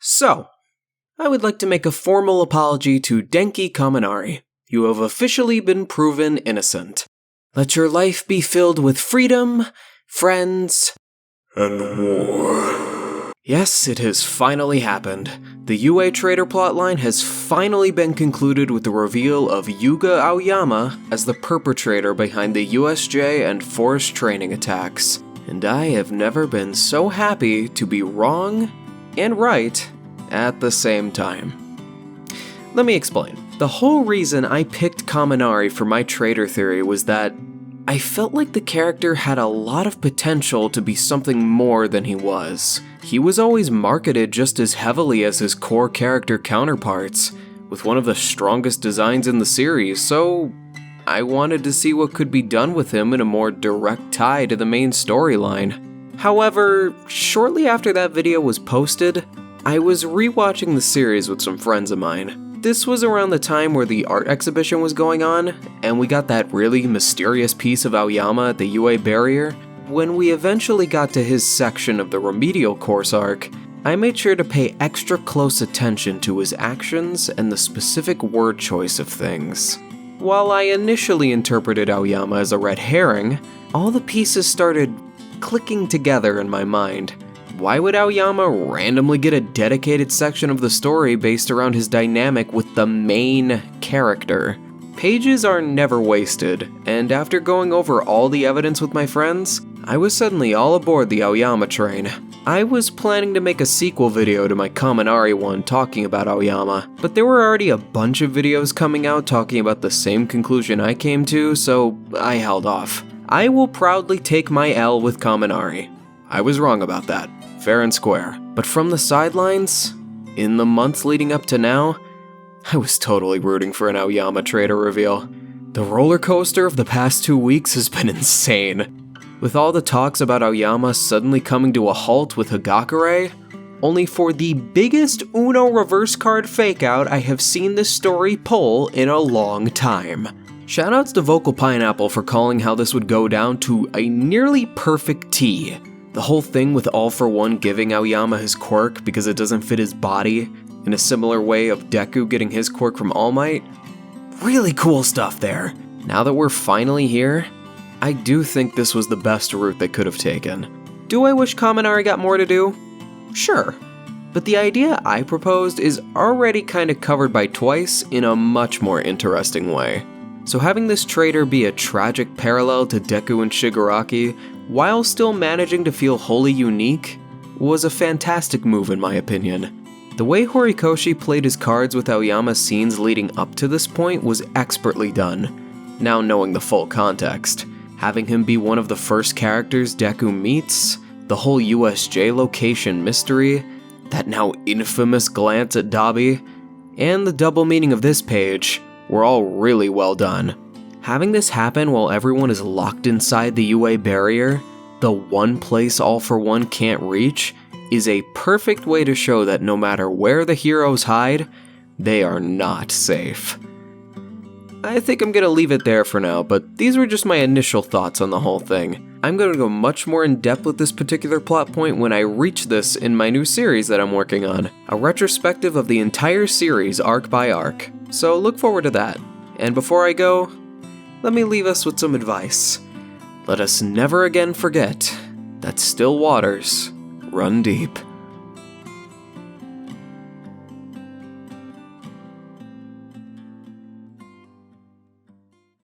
So, I would like to make a formal apology to Denki Kaminari. You have officially been proven innocent. Let your life be filled with freedom, friends, and war. Yes, it has finally happened. The UA Traitor plotline has finally been concluded with the reveal of Yuga Aoyama as the perpetrator behind the USJ and forced training attacks. And I have never been so happy to be wrong and right at the same time. Let me explain. The whole reason I picked Kaminari for my traitor theory was that I felt like the character had a lot of potential to be something more than he was. He was always marketed just as heavily as his core character counterparts, with one of the strongest designs in the series, so I wanted to see what could be done with him in a more direct tie to the main storyline. However, shortly after that video was posted, I was rewatching the series with some friends of mine. This was around the time where the art exhibition was going on, and we got that really mysterious piece of Aoyama at the UA barrier. When we eventually got to his section of the remedial course arc, I made sure to pay extra close attention to his actions and the specific word choice of things. While I initially interpreted Aoyama as a red herring, all the pieces started clicking together in my mind. Why would Aoyama randomly get a dedicated section of the story based around his dynamic with the main character? Pages are never wasted, and after going over all the evidence with my friends, I was suddenly all aboard the Aoyama train. I was planning to make a sequel video to my Kaminari one talking about Aoyama, but there were already a bunch of videos coming out talking about the same conclusion I came to, so I held off. I will proudly take my L with Kaminari. I was wrong about that. Fair and square. But from the sidelines, in the months leading up to now, I was totally rooting for an Aoyama traitor reveal. The roller coaster of the past 2 weeks has been insane. With all the talks about Aoyama suddenly coming to a halt with Hagakure, only for the biggest Uno reverse card fakeout I have seen this story pull in a long time. Shoutouts to Vocal Pineapple for calling how this would go down to a nearly perfect T. The whole thing with All For One giving Aoyama his quirk because it doesn't fit his body, in a similar way of Deku getting his quirk from All Might. Really cool stuff there. Now that we're finally here, I do think this was the best route they could have taken. Do I wish Kaminari got more to do? Sure. But the idea I proposed is already kind of covered by Twice in a much more interesting way. So having this traitor be a tragic parallel to Deku and Shigaraki, while still managing to feel wholly unique, was a fantastic move in my opinion. The way Horikoshi played his cards with Aoyama's scenes leading up to this point was expertly done, now knowing the full context. Having him be one of the first characters Deku meets, the whole USJ location mystery, that now infamous glance at Dabi, and the double meaning of this page were all really well done. Having this happen while everyone is locked inside the UA barrier, the one place All For One can't reach, is a perfect way to show that no matter where the heroes hide, they are not safe. I think I'm gonna leave it there for now, but these were just my initial thoughts on the whole thing. I'm gonna go much more in depth with this particular plot point when I reach this in my new series that I'm working on, a retrospective of the entire series arc by arc, so look forward to that. And before I go, let me leave us with some advice. Let us never again forget that still waters run deep.